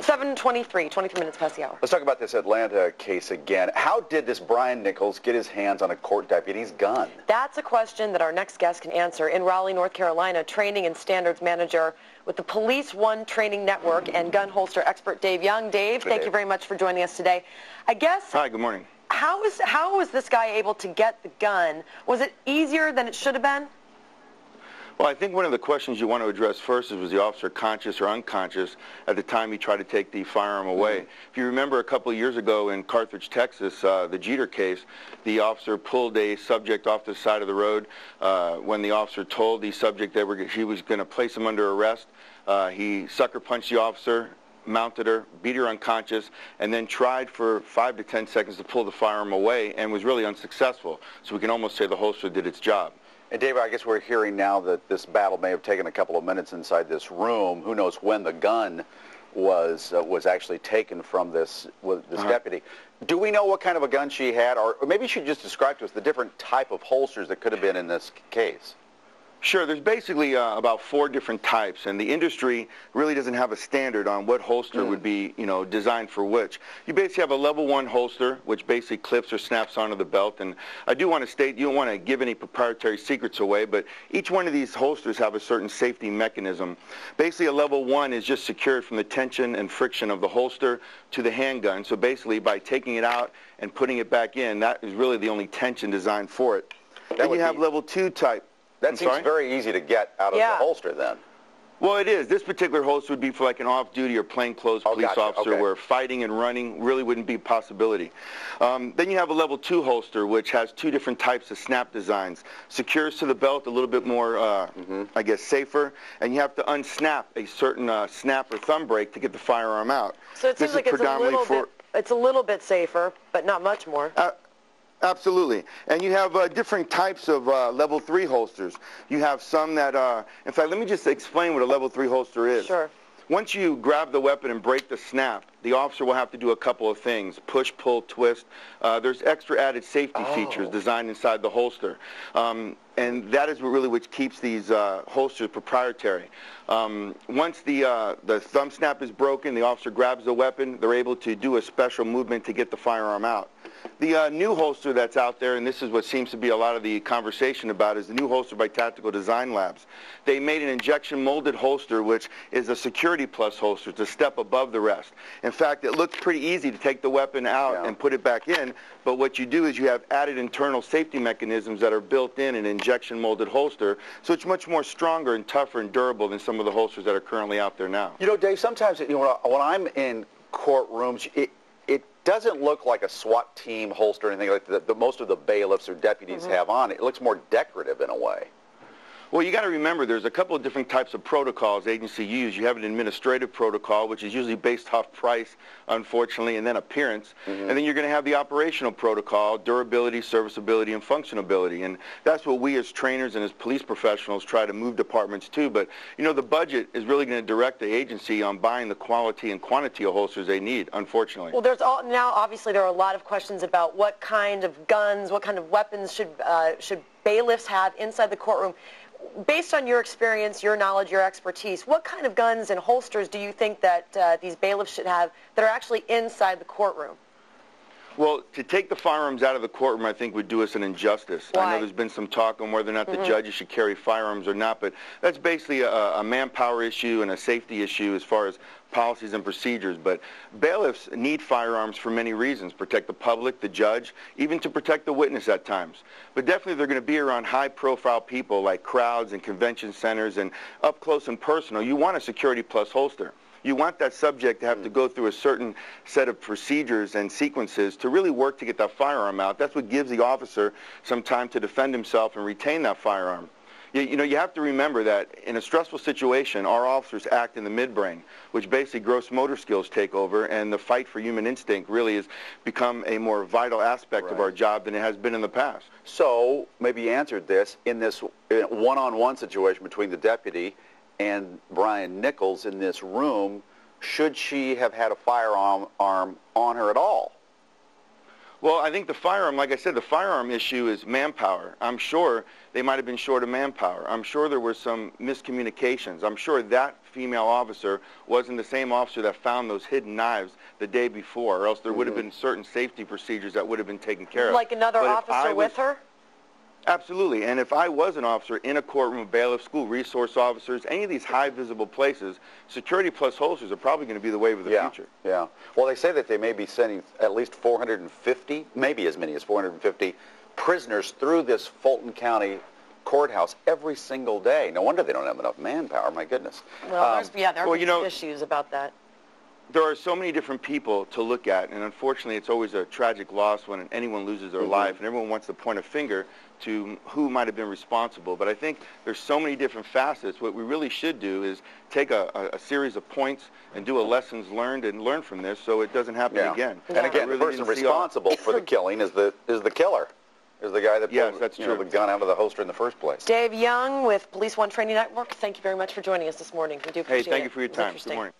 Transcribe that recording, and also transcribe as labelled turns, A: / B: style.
A: 7:23, 23 minutes past the hour.
B: Let's talk about this Atlanta case again. How did this Brian Nichols get his hands on a court deputy's gun?
A: That's a question that our next guest can answer. In Raleigh, North Carolina, training and standards manager with the Police One Training Network and gun holster expert Dave Young. Dave, thank you very much for joining us today. I guess.
C: Hi, good morning.
A: How was this guy able to get the gun? Was it easier than it should have been?
C: Well, I think one of the questions you want to address first is, was the officer conscious or unconscious at the time he tried to take the firearm away? If you remember a couple of years ago in Carthage, Texas, the Jeter case, the officer pulled a subject off the side of the road. When the officer told the subject that he was going to place him under arrest, he sucker punched the officer, mounted her, beat her unconscious, and then tried for 5 to 10 seconds to pull the firearm away and was really unsuccessful. So we can almost say the holster did its job.
B: And Dave, I guess we're hearing now that this battle may have taken a couple of minutes inside this room. Who knows when the gun was actually taken from this deputy. Do we know what kind of a gun she had, or maybe you should just describe to us the different type of holsters that could have been in this case?
C: Sure. There's basically about 4 different types, and the industry really doesn't have a standard on what holster would be, designed for which. You basically have a level 1 holster, which basically clips or snaps onto the belt. And I do want to state, you don't want to give any proprietary secrets away, but each one of these holsters have a certain safety mechanism. Basically, a level 1 is just secured from the tension and friction of the holster to the handgun. So basically, by taking it out and putting it back in, that is really the only tension designed for it. Then you have level 2 type.
B: That seems very easy to get out of the holster then.
C: Well, it is. This particular holster would be for like an off-duty or plainclothes police officer where fighting and running really wouldn't be a possibility. Then you have a level 2 holster, which has 2 different types of snap designs. Secures to the belt a little bit more, I guess, safer, and you have to unsnap a certain snap or thumb brake to get the firearm out.
A: So it seems like it's a little bit safer, but not much more.
C: Absolutely. And you have different types of level 3 holsters. You have some that, in fact, let me just explain what a level 3 holster is.
A: Sure.
C: Once you grab the weapon and break the snap, the officer will have to do a couple of things: push, pull, twist. There's extra added safety features designed inside the holster. And that is really what keeps these holsters proprietary. Once the thumb snap is broken, the officer grabs the weapon, they're able to do a special movement to get the firearm out. The new holster that's out there, and this is what seems to be a lot of the conversation about, is the new holster by Tactical Design Labs. They made an injection molded holster, which is a Security Plus holster. It's a step above the rest. In fact, it looks pretty easy to take the weapon out and put it back in, but what you do is you have added internal safety mechanisms that are built in an injection molded holster, so it's much more stronger and tougher and durable than some of the holsters that are currently out there now.
B: You know, Dave, sometimes when I'm in courtrooms, it doesn't look like a SWAT team holster or anything like that most of the bailiffs or deputies have on. It looks more decorative in a way.
C: Well, you got to remember there's a couple of different types of protocols agency use. You have an administrative protocol, which is usually based off price, unfortunately, and then appearance. And then you're going to have the operational protocol: durability, serviceability, and functionability. And that's what we as trainers and as police professionals try to move departments to. But, the budget is really going to direct the agency on buying the quality and quantity of holsters they need, unfortunately.
A: Well, now obviously there are a lot of questions about what kind of guns, what kind of weapons should bailiffs have inside the courtroom. Based on your experience, your knowledge, your expertise, what kind of guns and holsters do you think that these bailiffs should have that are actually inside the courtroom?
C: Well, to take the firearms out of the courtroom, I think, would do us an injustice.
A: Why?
C: I know there's been some talk on whether or not the judges should carry firearms or not, but that's basically a manpower issue and a safety issue as far as policies and procedures. But bailiffs need firearms for many reasons: protect the public, the judge, even to protect the witness at times. But definitely they're going to be around high-profile people like crowds and convention centers, and up close and personal, you want a Security Plus holster. You want that subject to have to go through a certain set of procedures and sequences to really work to get that firearm out. That's what gives the officer some time to defend himself and retain that firearm. You have to remember that in a stressful situation, our officers act in the midbrain, which basically gross motor skills take over, and the fight for human instinct really has become a more vital aspect of our job than it has been in the past.
B: So, maybe you answered this, in this one-on-one situation between the deputy and Brian Nichols in this room, should she have had a firearm on her at all?
C: Well, I think the firearm, like I said, the firearm issue is manpower. I'm sure they might have been short of manpower. I'm sure there were some miscommunications. I'm sure that female officer wasn't the same officer that found those hidden knives the day before, or else there would have been certain safety procedures that would have been taken care of.
A: Like another officer with her?
C: Absolutely. And if I was an officer in a courtroom, bailiff, school resource officers, any of these high visible places, security plus holsters are probably going to be the wave of the future.
B: Yeah. Well, they say that they may be sending at least 450, maybe as many as 450 prisoners through this Fulton County courthouse every single day. No wonder they don't have enough manpower. My goodness.
A: Well, there are
C: well,
A: issues about that.
C: There are so many different people to look at, and unfortunately it's always a tragic loss when anyone loses their life, and everyone wants to point a finger to who might have been responsible. But I think there's so many different facets. What we really should do is take a series of points and do a lessons learned and learn from this so it doesn't happen again.
B: And again, the person responsible for the killing is the killer. Is the guy that pulled the gun out of the holster in the first place.
A: Dave Young with Police One Training Network, thank you very much for joining us this morning. We do appreciate it.
C: Hey, thank you for your time. Good morning.